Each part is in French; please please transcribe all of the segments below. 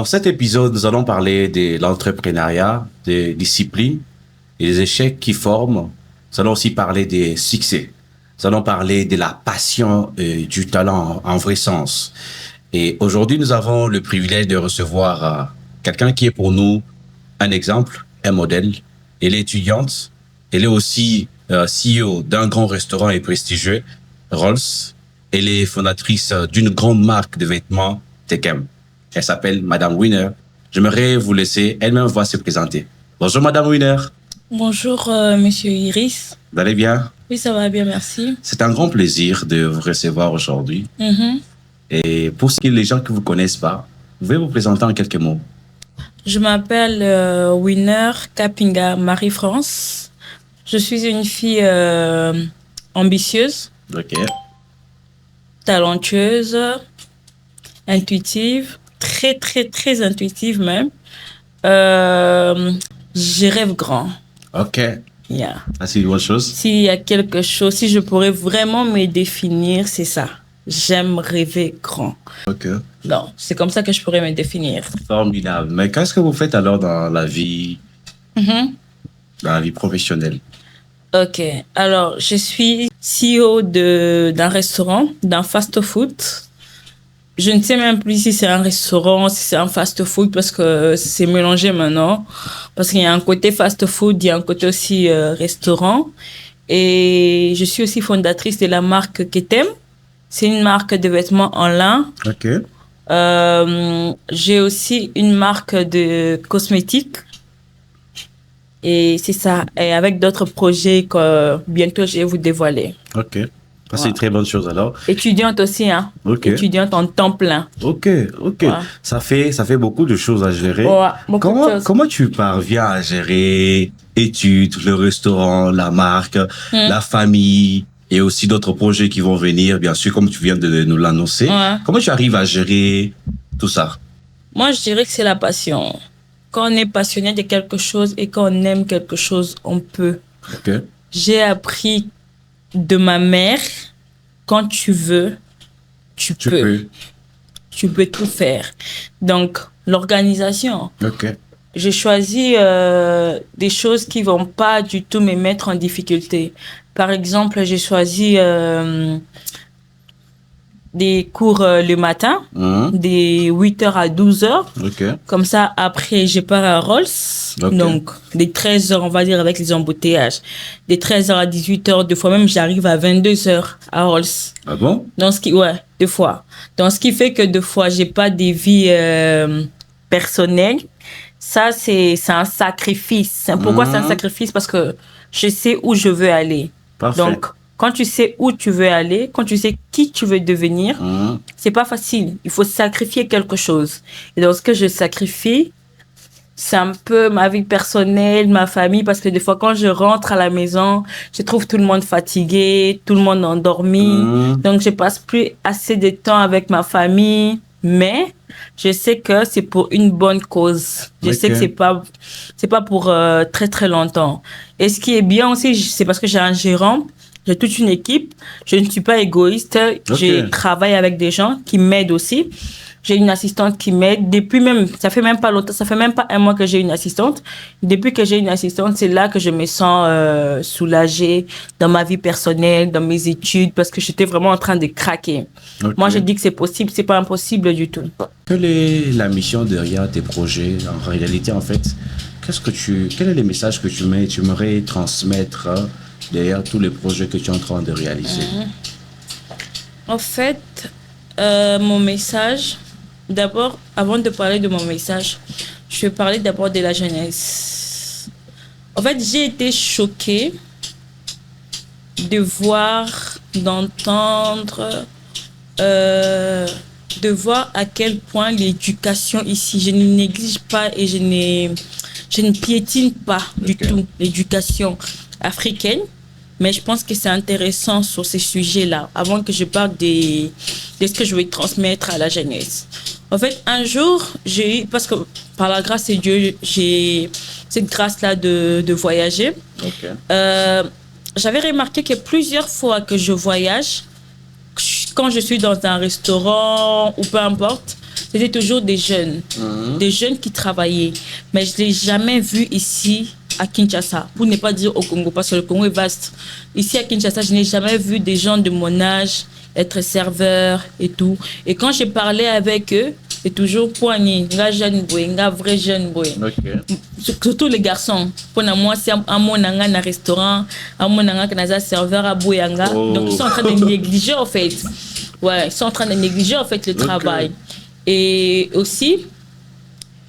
Dans cet épisode, nous allons parler de l'entrepreneuriat, des disciplines et des échecs qui forment. Nous allons aussi parler des succès. Nous allons parler de la passion et du talent en vrai sens. Et aujourd'hui, nous avons le privilège de recevoir quelqu'un qui est pour nous un exemple, un modèle. Elle est étudiante. Elle est aussi CEO d'un grand restaurant et prestigieux, Rolls. Elle est fondatrice d'une grande marque de vêtements, Tekem. Elle s'appelle Madame Winner. J'aimerais vous laisser elle-même va se présenter. Bonjour Madame Winner. Bonjour Monsieur Iris. Vous allez bien? Oui, ça va bien, merci. C'est un grand plaisir de vous recevoir aujourd'hui. Et pour les gens qui ne vous connaissent pas, vous pouvez vous présenter en quelques mots. Je m'appelle Winner Kapinga Marie-France. Je suis une fille ambitieuse, talentueuse, intuitive, très intuitive même. Je rêve grand. Ok. Yeah. Ah, c'est une bonne chose. S'il y a quelque chose, si je pourrais vraiment me définir, c'est ça. J'aime rêver grand. Ok. Non, c'est comme ça que je pourrais me définir. Formidable. Mais qu'est-ce que vous faites alors dans la vie, dans la vie professionnelle? Ok. Alors, je suis CEO d'un restaurant, d'un fast-food. Je ne sais même plus si c'est un restaurant, si c'est un fast-food, parce que c'est mélangé maintenant. Parce qu'il y a un côté fast-food, il y a un côté aussi restaurant. Et je suis aussi fondatrice de la marque Ketem. C'est une marque de vêtements en lin. Ok. J'ai aussi une marque de cosmétiques. Et c'est ça. Et avec d'autres projets que bientôt je vais vous dévoiler. Ok. C'est une très bonne chose alors. Étudiante aussi, hein. Ok. Étudiante en temps plein. Ok. Ouais. Ça fait beaucoup de choses à gérer. Ouais, beaucoup de choses. Comment tu parviens à gérer études, le restaurant, la marque, la famille et aussi d'autres projets qui vont venir, bien sûr, comme tu viens de nous l'annoncer. Ouais. Comment tu arrives à gérer tout ça? Moi, je dirais que c'est la passion. Quand on est passionné de quelque chose et quand on aime quelque chose, on peut. Ok. J'ai appris de ma mère, quand tu veux, tu peux. Tu peux tout faire. Donc, l'organisation. Ok. J'ai choisi des choses qui vont pas du tout me mettre en difficulté. Par exemple, j'ai choisi des cours le matin, des 8h à 12h. Ok. Comme ça, après, je pars à Rolls. Ok. Donc, des 13h, on va dire, avec les embouteillages. Des 13h à 18h, des fois même, j'arrive à 22h à Rolls. Ah bon? Ouais, deux fois. Donc, ce qui fait que deux fois, j'ai pas des vies personnelles. Ça, c'est un sacrifice. Pourquoi c'est un sacrifice? Parce que je sais où je veux aller. Parfait. Donc, quand tu sais où tu veux aller, quand tu sais qui tu veux devenir, c'est pas facile. Il faut sacrifier quelque chose. Et donc, ce que je sacrifie, c'est un peu ma vie personnelle, ma famille, parce que des fois, quand je rentre à la maison, je trouve tout le monde fatigué, tout le monde endormi. Donc, je passe plus assez de temps avec ma famille. Mais je sais que c'est pour une bonne cause. Je sais que c'est pas pour très longtemps. Et ce qui est bien aussi, c'est parce que j'ai un gérant. J'ai toute une équipe. Je ne suis pas égoïste. Je travaille avec des gens qui m'aident aussi. J'ai une assistante qui m'aide. Depuis même, ça fait même pas longtemps, ça fait même pas un mois que j'ai une assistante. Depuis que j'ai une assistante, c'est là que je me sens soulagée dans ma vie personnelle, dans mes études, parce que j'étais vraiment en train de craquer. Moi, je dis que c'est possible, c'est pas impossible du tout. Quelle est la mission derrière tes projets? En réalité, en fait, quel est le message que tu aimerais transmettre derrière tous les projets que tu es en train de réaliser? En fait, mon message, d'abord, avant de parler de mon message, je vais parler d'abord de la jeunesse. En fait, j'ai été choquée de voir, d'entendre, de voir à quel point l'éducation ici, je ne néglige pas et je ne piétine pas du tout l'éducation africaine. Mais je pense que c'est intéressant sur ces sujets-là, avant que je parle de ce que je vais transmettre à la jeunesse. En fait, un jour, j'ai eu, parce que par la grâce de Dieu, j'ai cette grâce-là de voyager. J'avais remarqué que plusieurs fois que je voyage, quand je suis dans un restaurant ou peu importe, c'était toujours des jeunes qui travaillaient. Mais je ne l'ai jamais vu ici à Kinshasa, pour ne pas dire au Congo, parce que le Congo est vaste. Ici à Kinshasa, je n'ai jamais vu des gens de mon âge être serveurs et tout. Et quand j'ai parlé avec eux, c'est toujours poigné, un jeune boy, un vrai jeune boy. Surtout les garçons. Pour moi, c'est un mon un restaurant, un mon un serveur à Boyanga. Donc ils sont en train de négliger en fait. Ouais, ils sont en train de négliger en fait le travail. Et aussi,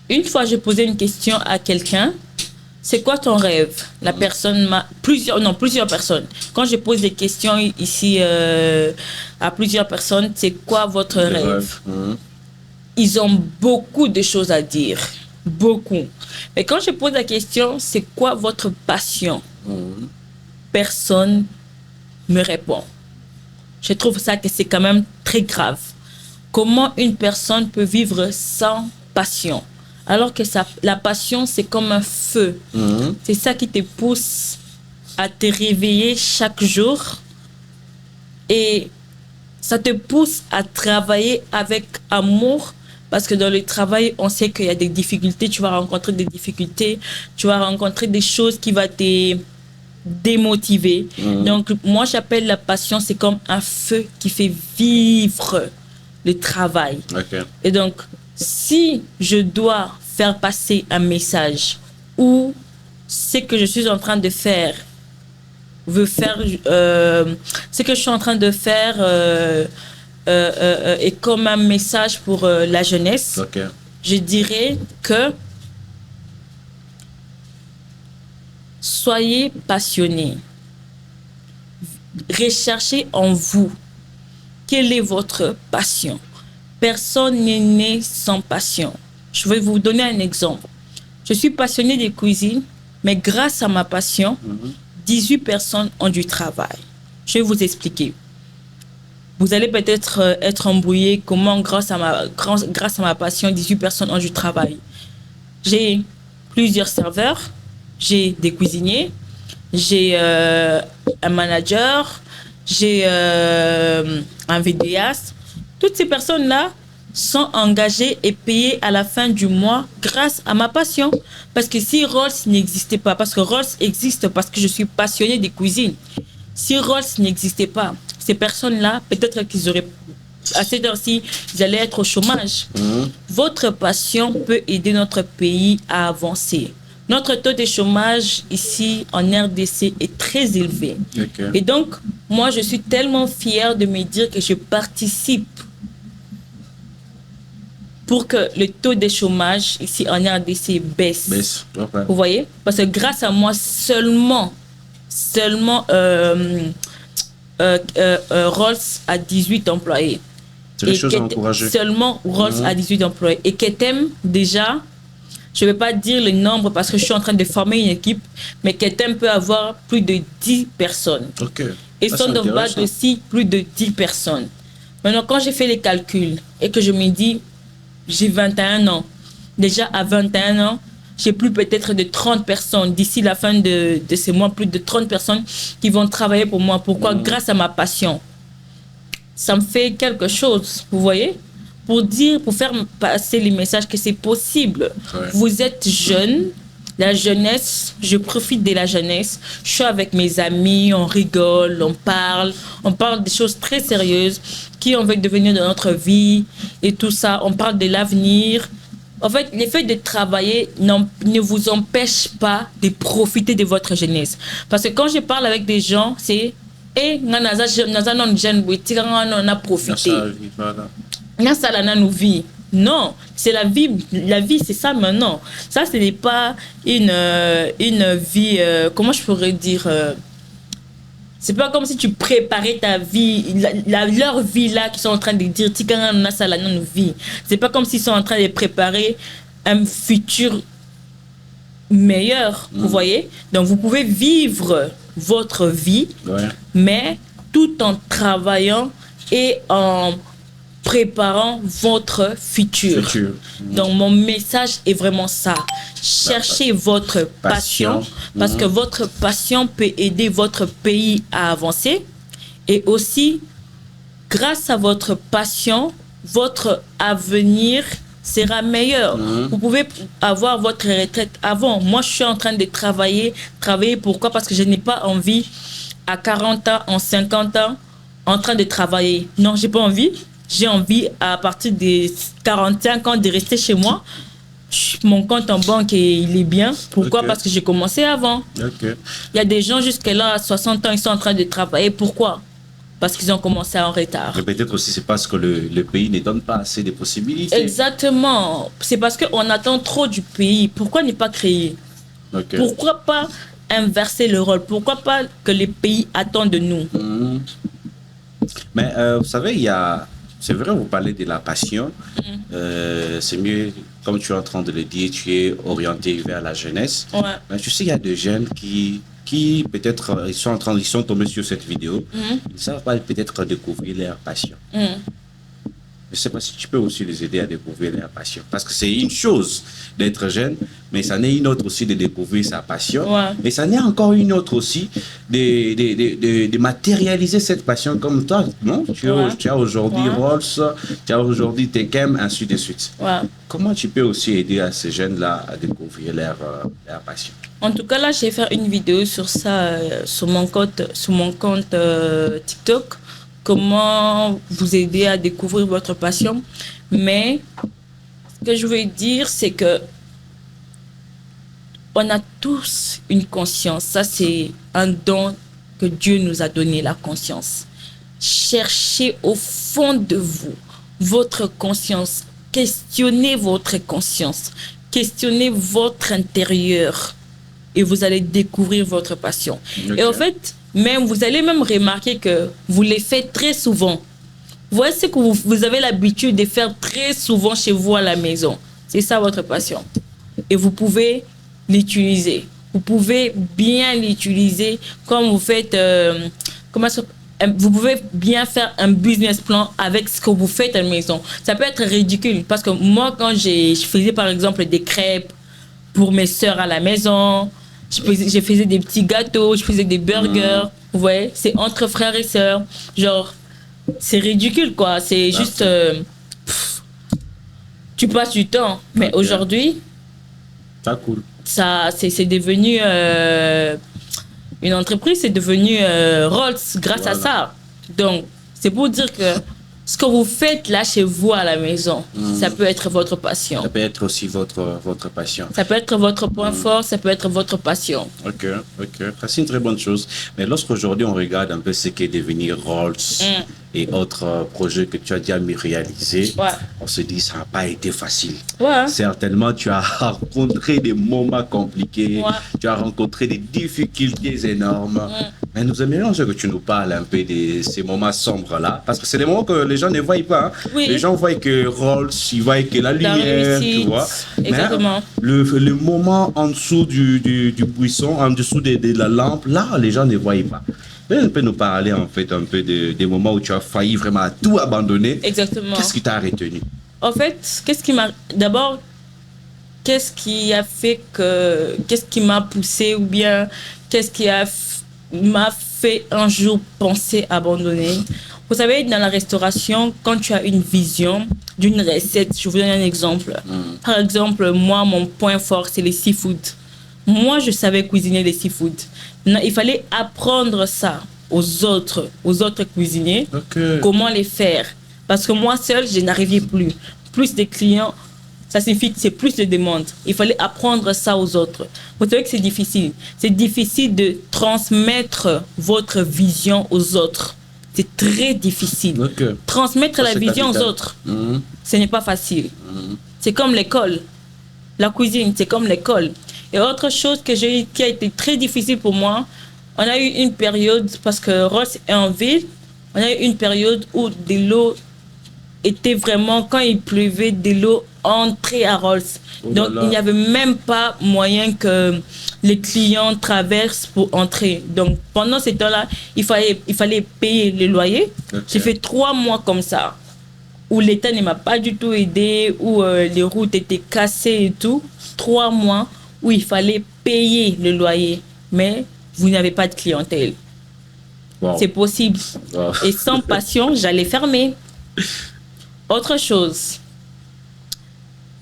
une fois je posais une question à quelqu'un, c'est quoi ton rêve? La personne m'a... plusieurs personnes. Quand je pose des questions ici à plusieurs personnes, c'est quoi votre rêve? Ils ont beaucoup de choses à dire. Beaucoup. Mais quand je pose la question, c'est quoi votre passion? Personne me répond. Je trouve ça que c'est quand même très grave. Comment une personne peut vivre sans passion? Alors que la passion, c'est comme un feu. C'est ça qui te pousse à te réveiller chaque jour. Et ça te pousse à travailler avec amour. Parce que dans le travail, on sait qu'il y a des difficultés. Tu vas rencontrer des difficultés. Tu vas rencontrer des choses qui vont te démotiver. Donc, moi, j'appelle la passion, c'est comme un feu qui fait vivre le travail. Et donc, si je dois faire passer un message ou ce que je suis en train de faire ce que je suis en train de faire est comme un message pour la jeunesse, je dirais que soyez passionnés, recherchez en vous quelle est votre passion. Personne n'est né sans passion. Je vais vous donner un exemple. Je suis passionnée de cuisine, mais grâce à ma passion, 18 personnes ont du travail. Je vais vous expliquer. Vous allez peut-être être embrouillé comment grâce à ma passion, 18 personnes ont du travail. J'ai plusieurs serveurs, j'ai des cuisiniers, j'ai un manager, j'ai un vidéaste. Toutes ces personnes-là sont engagées et payées à la fin du mois grâce à ma passion. Parce que si Rolls n'existait pas, parce que Rolls existe parce que je suis passionnée de cuisine. Si Rolls n'existait pas, ces personnes-là, peut-être qu'ils auraient, à cette heure-ci, ils allaient être au chômage. Votre passion peut aider notre pays à avancer. Notre taux de chômage ici en RDC est très élevé. Et donc, moi, je suis tellement fière de me dire que je participe pour que le taux de chômage ici en RDC baisse. Vous voyez? Parce que grâce à moi, seulement Rolls a 18 employés. C'est des choses à encourager. Seulement Rolls a 18 employés. Et Ketem, déjà, je ne vais pas dire le nombre parce que je suis en train de former une équipe, mais Ketem peut avoir plus de 10 personnes. Et Sondovbad aussi, plus de 10 personnes. Maintenant, quand j'ai fait les calculs et que je me dis, j'ai 21 ans. Déjà, à 21 ans, j'ai plus peut-être de 30 personnes. D'ici la fin de ce mois, plus de 30 personnes qui vont travailler pour moi. Pourquoi? Grâce à ma passion. Ça me fait quelque chose, vous voyez? Pour faire passer les messages que c'est possible. Vous êtes jeunes, la jeunesse, je profite de la jeunesse. Je suis avec mes amis, on rigole, on parle des choses très sérieuses qui on veut devenir dans notre vie et tout ça. On parle de l'avenir. En fait, le fait de travailler ne vous empêche pas de profiter de votre jeunesse. Parce que quand je parle avec des gens, c'est « Eh, on a profité. » Non, c'est la vie. La vie, c'est ça maintenant. Ça, ce n'est pas une vie, comment je pourrais dire, c'est pas comme si tu préparais ta vie, leur vie là, qui sont en train de dire, c'est pas comme s'ils sont en train de préparer un futur meilleur, vous voyez. Donc, vous pouvez vivre votre vie, mais tout en travaillant et en préparant votre futur. Donc, mon message est vraiment ça. Cherchez votre passion parce que votre passion peut aider votre pays à avancer. Et aussi, grâce à votre passion, votre avenir sera meilleur. Vous pouvez avoir votre retraite avant. Moi, je suis en train de travailler. Travailler pourquoi? Parce que je n'ai pas envie à 40 ans, en 50 ans, en train de travailler. Non, j'ai pas envie. J'ai envie à partir des 45 ans de rester chez moi. Mon compte en banque, il est bien. Pourquoi? Parce que j'ai commencé avant. Il y a des gens jusque-là, à 60 ans, ils sont en train de travailler. Pourquoi? Parce qu'ils ont commencé en retard. Mais peut-être aussi c'est parce que le pays ne donne pas assez de possibilités. Exactement. C'est parce qu'on attend trop du pays. Pourquoi ne pas créer? Pourquoi pas inverser le rôle? Pourquoi pas que les pays attendent de nous? Mais vous savez, c'est vrai, vous parlez de la passion. C'est mieux, comme tu es en train de le dire, tu es orienté vers la jeunesse. Mais tu sais, il y a des jeunes qui peut-être, ils sont tombés sur cette vidéo. Ils ne savent pas peut-être découvrir leur passion. Je ne sais pas si tu peux aussi les aider à découvrir leur passion. Parce que c'est une chose d'être jeune, mais ça n'est une autre aussi de découvrir sa passion. Mais ça n'est encore une autre aussi de matérialiser cette passion comme toi. Non? Tu as aujourd'hui Rolls, tu as aujourd'hui Tekem, ainsi de suite. Comment tu peux aussi aider à ces jeunes-là à découvrir leur passion? En tout cas, là, je vais faire une vidéo sur ça, sur mon compte TikTok. Comment vous aider à découvrir votre passion. Mais ce que je veux dire, c'est que on a tous une conscience. Ça, c'est un don que Dieu nous a donné, la conscience. Cherchez au fond de vous votre conscience. Questionnez votre conscience. Questionnez votre intérieur. Et vous allez découvrir votre passion. Et en fait, vous allez même remarquer que vous les faites très souvent. Voici ce que vous avez l'habitude de faire très souvent chez vous à la maison. C'est ça votre passion. Et vous pouvez l'utiliser. Vous pouvez bien l'utiliser comme vous faites... vous pouvez bien faire un business plan avec ce que vous faites à la maison. Ça peut être ridicule parce que moi, quand je faisais par exemple des crêpes pour mes sœurs à la maison, je faisais des petits gâteaux, je faisais des burgers. Vous voyez, c'est entre frères et sœurs. Genre, c'est ridicule, quoi. C'est juste... tu passes du temps. Mais aujourd'hui... Cool. C'est devenu... une entreprise, c'est devenu Rolls grâce à ça. Donc, c'est pour dire que ce que vous faites là chez vous à la maison, ça peut être votre passion. Ça peut être aussi votre passion. Ça peut être votre point fort, ça peut être votre passion. Ok. C'est une très bonne chose. Mais lorsqu'aujourd'hui on regarde un peu ce qu'est devenu Rolls et autres projets que tu as déjà réalisés, on se dit ça n'a pas été facile. Certainement, tu as rencontré des moments compliqués, tu as rencontré des difficultés énormes. Mais nous aimerions que tu nous parles un peu de ces moments sombres-là, parce que c'est des moments que les gens ne voient pas. Les gens voient que Rolls, ils voient que la lumière, tu vois. Exactement. Mais le moment en dessous du buisson, en dessous de la lampe, là, les gens ne voient pas. Tu peux nous parler en fait un peu des moments où tu as failli vraiment tout abandonner. Exactement. Qu'est-ce qui t'a retenu? En fait, d'abord, qu'est-ce qui a fait que... Qu'est-ce qui m'a poussé ou bien qu'est-ce qui m'a fait un jour penser abandonner? Vous savez, dans la restauration, quand tu as une vision d'une recette, je vous donne un exemple. Par exemple, moi, mon point fort, c'est les seafood. Moi, je savais cuisiner les seafood. Il fallait apprendre ça aux autres cuisiniers, comment les faire. Parce que moi seule, je n'arrivais plus. Plus de clients, ça signifie que c'est plus de demandes. Il fallait apprendre ça aux autres. Vous savez que c'est difficile. C'est difficile de transmettre votre vision aux autres. C'est très difficile. Transmettre la vision aux autres, ce n'est pas facile. C'est comme l'école. La cuisine, c'est comme l'école. Et autre chose qui a été très difficile pour moi, on a eu une période, parce que Ross est en ville, on a eu une période où de l'eau était vraiment, quand il pleuvait, de l'eau entrait à Rolls. Donc, il n'y avait même pas moyen que les clients traversent pour entrer. Donc, pendant ce temps-là, il fallait payer le loyer. J'ai fait 3 mois comme ça, où l'État ne m'a pas du tout aidé, où les routes étaient cassées et tout. 3 mois où il fallait payer le loyer. Mais vous n'avez pas de clientèle. C'est possible. Et sans passion, j'allais fermer. Autre chose,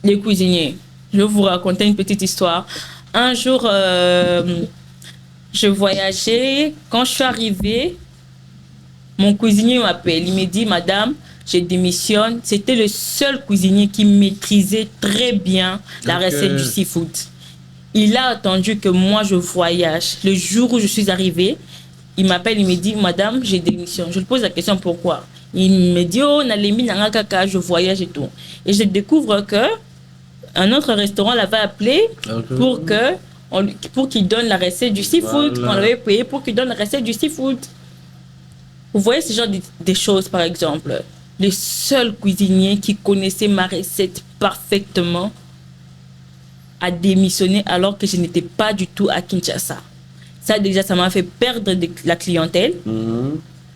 les cuisiniers. Je vais vous raconter une petite histoire. Un jour, je voyageais. Quand je suis arrivée, mon cuisinier m'appelle. Il me dit, Madame, je démissionne. C'était le seul cuisinier qui maîtrisait très bien la recette du seafood. Il a attendu que moi je voyage. Le jour où je suis arrivée, il m'appelle, il me dit, Madame, j'ai démissionné. Je lui pose la question, pourquoi? Il me dit, oh, Nalemi Nangakaka, je voyage et tout. Et je découvre que un autre restaurant l'avait appelé pour qu'il donne la recette du seafood. Voilà. On l'avait payé pour qu'il donne la recette du seafood. Vous voyez ce genre de choses, par exemple. Le seul cuisinier qui connaissait ma recette parfaitement a démissionné alors que je n'étais pas du tout à Kinshasa. Ça, déjà, ça m'a fait perdre la clientèle.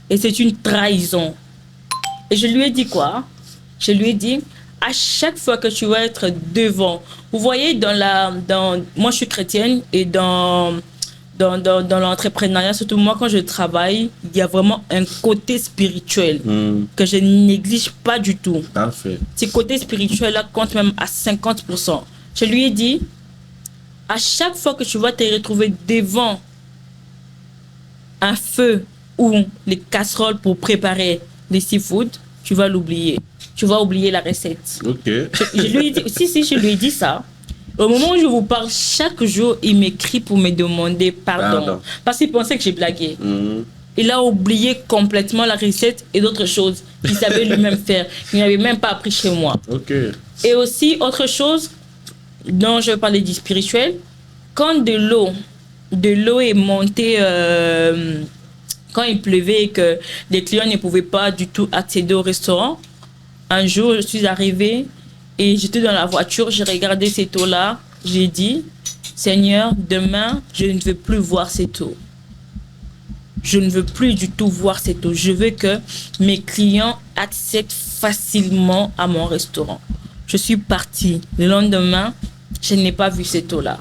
Et c'est une trahison. Et je lui ai dit quoi? Je lui ai dit, à chaque fois que tu vas être devant, vous voyez, moi je suis chrétienne et dans l'entrepreneuriat, surtout moi quand je travaille, il y a vraiment un côté spirituel que je ne néglige pas du tout. Parfait. Ce côté spirituel-là compte même à 50%. Je lui ai dit, à chaque fois que tu vas te retrouver devant un feu ou les casseroles pour préparer les seafood, tu vas l'oublier. Tu vas oublier la recette. Ok. Je lui ai dit, je lui ai dit ça. Au moment où je vous parle, chaque jour, il m'écrit pour me demander pardon. Parce qu'il pensait que j'ai blagué. Il a oublié complètement la recette et d'autres choses qu'il savait lui-même faire. Il n'avait même pas appris chez moi. Ok. Et aussi, autre chose dont je parlais du spirituel, quand de l'eau est montée, quand il pleuvait et que les clients ne pouvaient pas du tout accéder au restaurant, un jour, je suis arrivée et j'étais dans la voiture, j'ai regardé cette eau-là, j'ai dit, Seigneur, demain, je ne veux plus voir cette eau. Je ne veux plus du tout voir cette eau. Je veux que mes clients accèdent facilement à mon restaurant. Je suis partie. Le lendemain, je n'ai pas vu cette eau-là.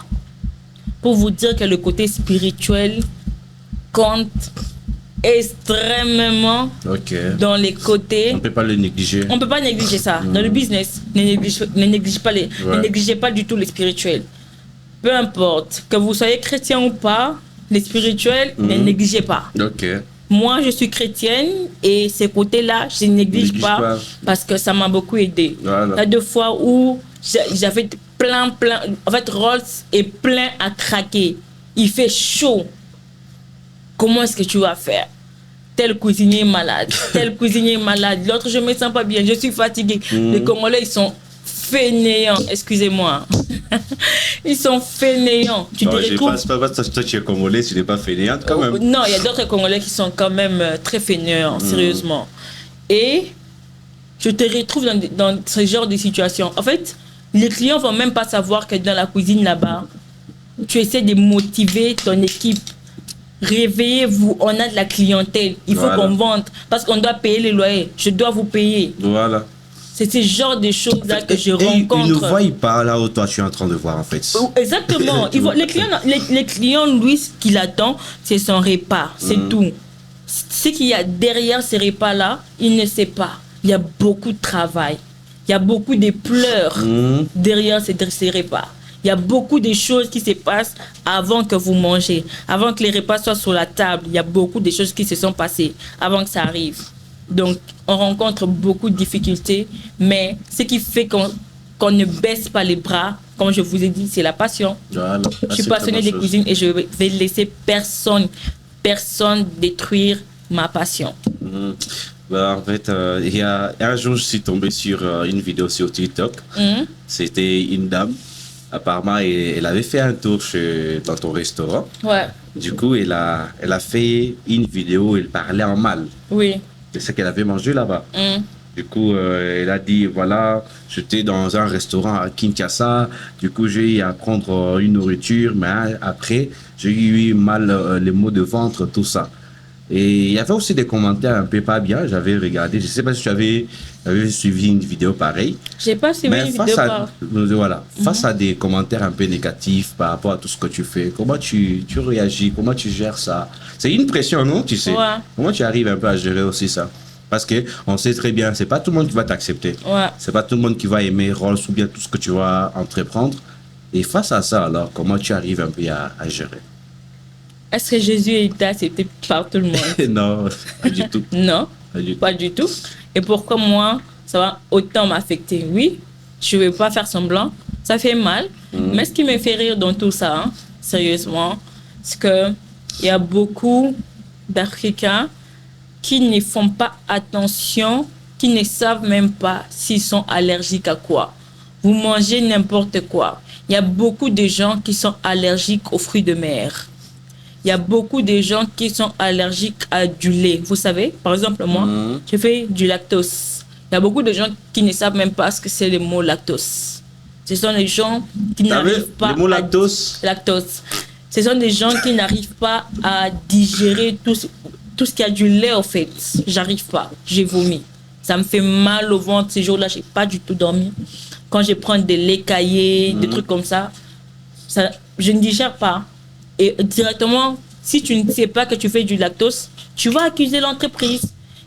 Pour vous dire que le côté spirituel compte extrêmement dans les côtés. On ne peut pas le négliger. On ne peut pas négliger ça. Dans le business, ne négligez pas du tout le spirituel. Peu importe, que vous soyez chrétien ou pas, les spirituels, ne négligez pas. Moi, je suis chrétienne et ces côtés-là, je ne néglige pas parce que ça m'a beaucoup aidé. Il y a 2 fois où j'avais plein. En fait, Rolls est plein à craquer. Il fait chaud. Comment est-ce que tu vas faire? Tel cuisinier est malade, tel cuisinier est malade, l'autre je me sens pas bien, je suis fatiguée. Les Congolais, ils sont fainéants, excusez-moi. Ils sont fainéants. Tu te retrouves... C'est pas parce que toi tu es Congolais, tu n'es pas fainéante quand même. Non, il y a d'autres Congolais qui sont quand même très fainéants, sérieusement. Et je te retrouve dans ce genre de situation. En fait, les clients vont même pas savoir que dans la cuisine là-bas, tu essaies de motiver ton équipe. Réveillez-vous, on a de la clientèle, il faut qu'on vende parce qu'on doit payer les loyers, je dois vous payer. Voilà. C'est ce genre de choses-là que je rencontre. Ils ne voient pas là où toi tu es en train de voir en fait. Exactement. Les clients, lui, ce qu'il attend, c'est son repas, c'est tout. Ce qu'il y a derrière ces repas-là, il ne sait pas. Il y a beaucoup de travail, il y a beaucoup de pleurs derrière ces repas. Il y a beaucoup de choses qui se passent avant que vous mangez, avant que les repas soient sur la table. Il y a beaucoup de choses qui se sont passées avant que ça arrive. Donc, on rencontre beaucoup de difficultés, mais ce qui fait qu'on ne baisse pas les bras, comme je vous ai dit, c'est la passion. Voilà. Je suis passionnée de cuisine et je vais laisser personne détruire ma passion. En fait, il y a un jour, je suis tombé sur une vidéo sur TikTok. C'était une dame. Apparemment, elle avait fait un tour dans ton restaurant. Ouais. Du coup, elle a fait une vidéo où elle parlait en mal. Oui. C'est ce qu'elle avait mangé là-bas. Du coup, elle a dit, voilà, j'étais dans un restaurant à Kinshasa. Du coup, j'ai eu à prendre une nourriture, mais après, j'ai eu mal les maux de ventre, tout ça. Et il y avait aussi des commentaires un peu pas bien. J'avais regardé, je ne sais pas si tu avais suivi une vidéo pareille. Je n'ai pas suivi une vidéo Voilà, face à des commentaires un peu négatifs par rapport à tout ce que tu fais, comment tu réagis, comment tu gères ça? C'est une pression, non? Tu sais. Comment tu arrives un peu à gérer aussi ça? Parce que on sait très bien, c'est pas tout le monde qui va t'accepter. Ouais. C'est pas tout le monde qui va aimer Rolls ou bien tout ce que tu vas entreprendre. Et face à ça, alors, comment tu arrives un peu à gérer? Est-ce que Jésus est accepté par tout le monde? Non, pas du tout. Non, Pas du tout. pas du tout. Et pourquoi moi, ça va autant m'affecter? Oui, je ne vais pas faire semblant. Ça fait mal. Mais ce qui me fait rire dans tout ça, hein, sérieusement, c'est qu'il y a beaucoup d'Africains qui ne font pas attention, qui ne savent même pas s'ils sont allergiques à quoi. Vous mangez n'importe quoi. Il y a beaucoup de gens qui sont allergiques aux fruits de mer. Il y a beaucoup de gens qui sont allergiques à du lait. Vous savez, par exemple, moi, je fais du lactose. Il y a beaucoup de gens qui ne savent même pas ce que c'est le mot lactose. Ce sont des gens qui n'arrivent pas le mot lactose? lactose. Ce sont des gens qui n'arrivent pas à digérer tout ce qui a du lait, en fait. J'arrive pas. J'ai vomi. Ça me fait mal au ventre. Ces jours-là, j'ai pas du tout dormi. Quand je prends des laits caillés, des trucs comme ça, je ne digère pas. Et directement, si tu ne sais pas que tu fais du lactose, tu vas accuser l'entreprise.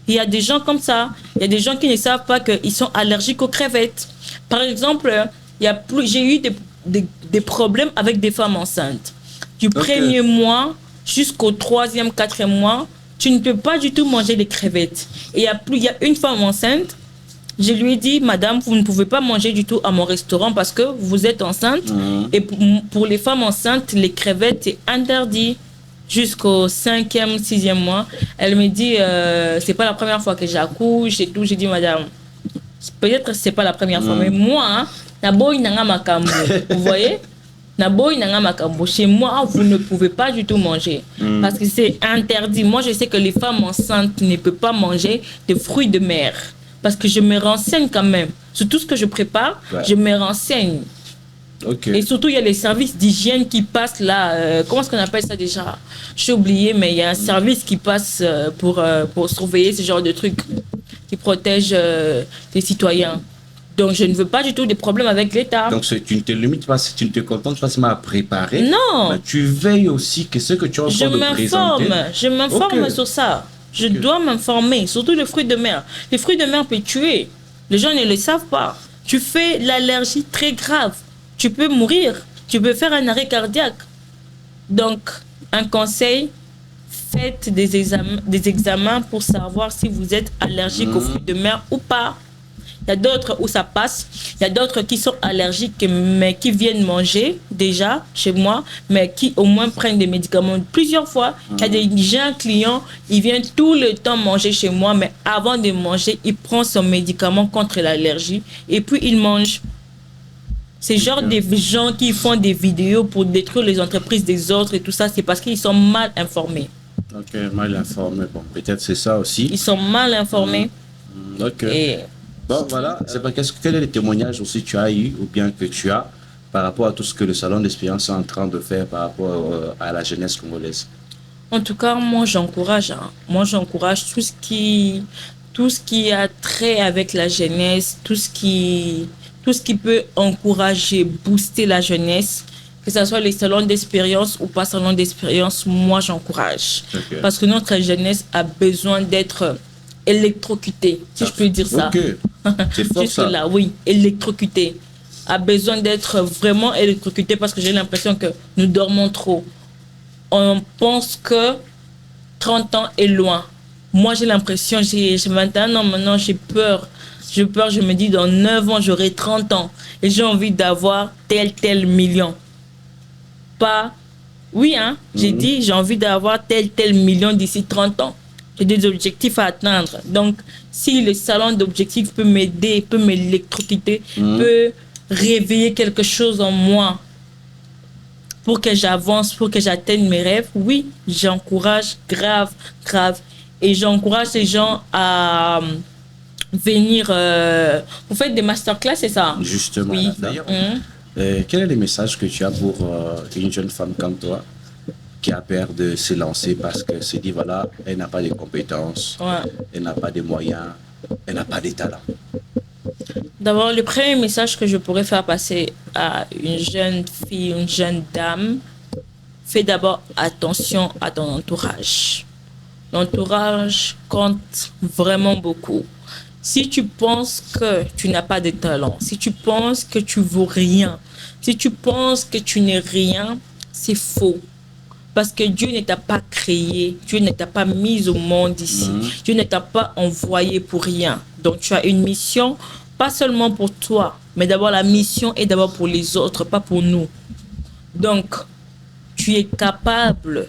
Il y a des gens comme ça. Il y a des gens qui ne savent pas qu'ils sont allergiques aux crevettes. Par exemple, j'ai eu des problèmes avec des femmes enceintes. Du premier mois jusqu'au 3e, 4e mois, tu ne peux pas du tout manger les crevettes. Et il y a une femme enceinte, je lui ai dit, madame, vous ne pouvez pas manger du tout à mon restaurant parce que vous êtes enceinte. Et pour les femmes enceintes, les crevettes, c'est interdit jusqu'au 5e, 6e mois. Elle me dit, c'est pas la première fois que j'accouche et tout. J'ai dit, madame, peut-être que c'est pas la première fois, mais moi, hein, vous voyez? Chez moi, vous ne pouvez pas du tout manger parce que c'est interdit. Moi, je sais que les femmes enceintes ne peuvent pas manger des fruits de mer parce que je me renseigne quand même. Sur tout ce que je prépare, je me renseigne. Et surtout, il y a les services d'hygiène qui passent là. Comment est-ce qu'on appelle ça déjà? J'ai oublié, mais il y a un service qui passe pour surveiller ce genre de trucs qui protège les citoyens. Donc, je ne veux pas du tout des problèmes avec l'État. Donc, tu ne te limites pas, tu ne te contentes pas seulement à préparer. Non. Mais tu veilles aussi que ce que tu as en train de présenter. Je m'informe sur ça. Je dois m'informer, surtout les fruits de mer. Les fruits de mer peuvent tuer. Les gens ne le savent pas. Tu fais l'allergie très grave. Tu peux mourir. Tu peux faire un arrêt cardiaque. Donc, un conseil, faites des examens pour savoir si vous êtes allergique aux fruits de mer ou pas. Il y a d'autres où ça passe. Il y a d'autres qui sont allergiques, mais qui viennent manger déjà chez moi, mais qui au moins prennent des médicaments plusieurs fois. Il y a des jeunes clients, ils viennent tout le temps manger chez moi, mais avant de manger, il prend son médicament contre l'allergie et puis il mange. C'est genre des gens qui font des vidéos pour détruire les entreprises des autres et tout ça, c'est parce qu'ils sont mal informés. Ok, mal informés. Bon, peut-être c'est ça aussi. Ils sont mal informés. Ok. Bon, voilà. C'est pas quel est le témoignage aussi tu as eu ou bien que tu as par rapport à tout ce que le Salon d'Expérience est en train de faire par rapport à la jeunesse congolaise? En tout cas, moi, j'encourage. Moi, j'encourage tout ce qui a trait avec la jeunesse, tout ce qui peut encourager, booster la jeunesse, que ce soit les salons d'expérience ou pas salons d'expérience, moi, j'encourage. Parce que notre jeunesse a besoin d'être électrocutée, si je peux dire ça. C'est fort ça. Là, oui, électrocuté. A besoin d'être vraiment électrocuté parce que j'ai l'impression que nous dormons trop. On pense que 30 ans est loin. Moi, j'ai l'impression, j'ai 21 ans maintenant, j'ai peur. Je me dis, dans 9 ans, j'aurai 30 ans. Et j'ai envie d'avoir tel million. Pas... Oui, hein, j'ai dit, j'ai envie d'avoir tel million d'ici 30 ans. J'ai des objectifs à atteindre. Donc, si le salon d'objectifs peut m'aider, peut m'électrocuter, peut réveiller quelque chose en moi pour que j'avance, pour que j'atteigne mes rêves, oui, j'encourage grave. Et j'encourage les gens à venir... vous faites des masterclass, c'est ça? Justement. Oui. D'ailleurs, quel est le message que tu as pour une jeune femme comme toi qui a peur de se lancer parce qu'elle se dit, voilà, elle n'a pas de compétences, elle n'a pas de moyens, elle n'a pas de talent? D'abord, le premier message que je pourrais faire passer à une jeune fille, une jeune dame, fais d'abord attention à ton entourage. L'entourage compte vraiment beaucoup. Si tu penses que tu n'as pas de talent, si tu penses que tu vaux rien, si tu penses que tu n'es rien, c'est faux. Parce que Dieu ne t'a pas créé, Dieu ne t'a pas mis au monde ici, Dieu ne t'a pas envoyé pour rien. Donc tu as une mission, pas seulement pour toi, mais d'abord la mission est d'abord pour les autres, pas pour nous. Donc, tu es capable.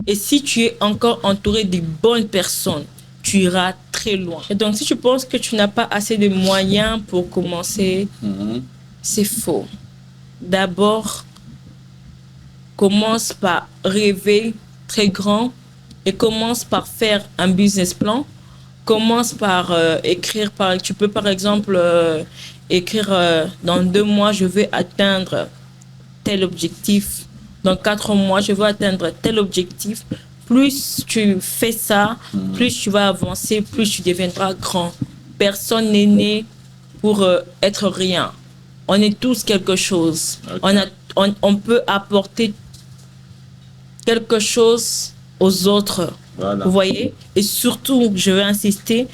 Et si tu es encore entouré de bonnes personnes, tu iras très loin. Et donc, si tu penses que tu n'as pas assez de moyens pour commencer, c'est faux. D'abord, commence par rêver très grand et commence par faire un business plan. Commence par écrire, tu peux par exemple écrire dans 2 mois, je vais atteindre tel objectif. Dans 4 mois, je veux atteindre tel objectif. Plus tu fais ça, plus tu vas avancer, plus tu deviendras grand. Personne n'est né pour être rien. On est tous quelque chose. Okay. On peut apporter quelque chose aux autres. Voilà. Vous voyez? Et surtout, je vais insister,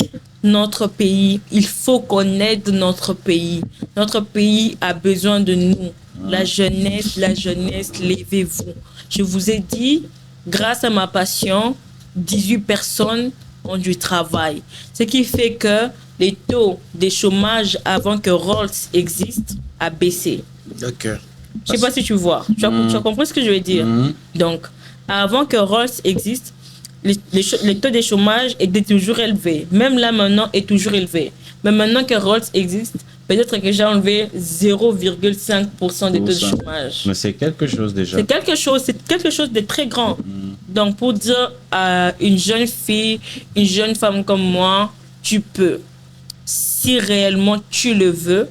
notre pays, il faut qu'on aide notre pays. Notre pays a besoin de nous. La jeunesse, levez-vous. Je vous ai dit, grâce à ma passion, 18 personnes ont du travail. Ce qui fait que les taux de chômage avant que Rolls existe a baissé. D'accord. Je ne sais pas si tu vois. Tu as compris ce que je veux dire? Donc, avant que Rolls existe, les taux de chômage étaient toujours élevés. Même là, maintenant, est toujours élevé. Mais maintenant que Rolls existe, peut-être que j'ai enlevé 0,5% des taux de chômage. Mais c'est quelque chose déjà. C'est quelque chose de très grand. Donc, pour dire à une jeune fille, une jeune femme comme moi, tu peux. Si réellement tu le veux,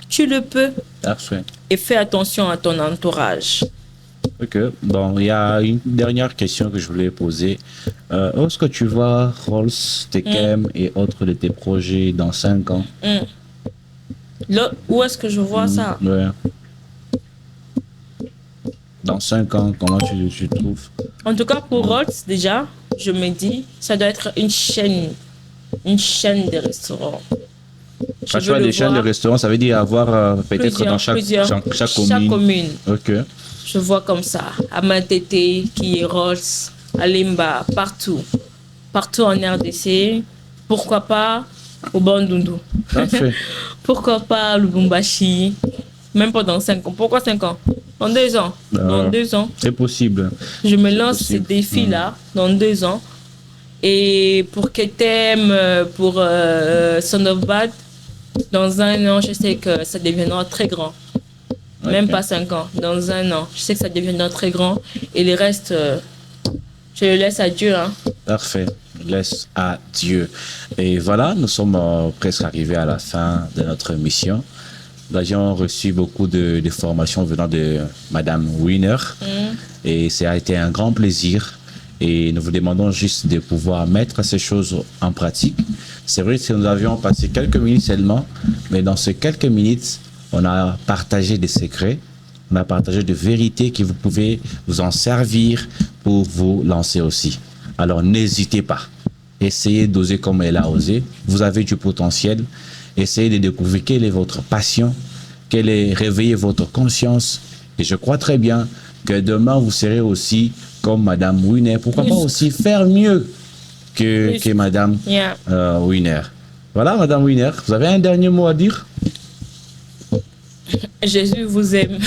tu le peux. Parfait. Et fais attention à ton entourage. Ok. Bon, il y a une dernière question que je voulais poser. Où est-ce que tu vois Rolls, Tekem et autres de tes projets dans 5 ans? Là, où est-ce que je vois ça? Ouais. Dans 5 ans, comment tu trouves? En tout cas, pour Rolls, déjà, je me dis, ça doit être une chaîne de restaurants. Quand tu as des chaînes de restaurants, ça veut dire avoir peut-être dans chaque commune. Ok. Je vois comme ça. À Matete, qui est Rolls, à Limba, partout. Partout en RDC. Pourquoi pas au Bandundu? Parfait. Pourquoi pas Lubumbashi? Même pas dans 5 ans. Pourquoi 5 ans? Dans 2 ans. Dans 2 ans. C'est possible. Je me lance ces défis-là dans 2 ans. Et pour Ketem, pour Son of Bad, dans 1 an, je sais que ça deviendra très grand. Okay. Même pas 5 ans. Dans 1 an, je sais que ça deviendra très grand. Et le reste, je le laisse à Dieu. Hein. Parfait. Laisse à Dieu. Et voilà, nous sommes presque arrivés à la fin de notre mission. Nous avions reçu beaucoup de formations venant de Madame Wiener. Et ça a été un grand plaisir. Et nous vous demandons juste de pouvoir mettre ces choses en pratique. C'est vrai que nous avions passé quelques minutes seulement, mais dans ces quelques minutes, on a partagé des secrets, on a partagé des vérités que vous pouvez vous en servir pour vous lancer aussi. Alors n'hésitez pas. Essayez d'oser comme elle a osé. Vous avez du potentiel. Essayez de découvrir quelle est votre passion, quelle est réveiller votre conscience. Et je crois très bien que demain, vous serez aussi comme Madame Wiener. Pourquoi pas aussi faire mieux que Madame Wiener. Voilà, Madame Wiener, vous avez un dernier mot à dire? Jésus vous aime.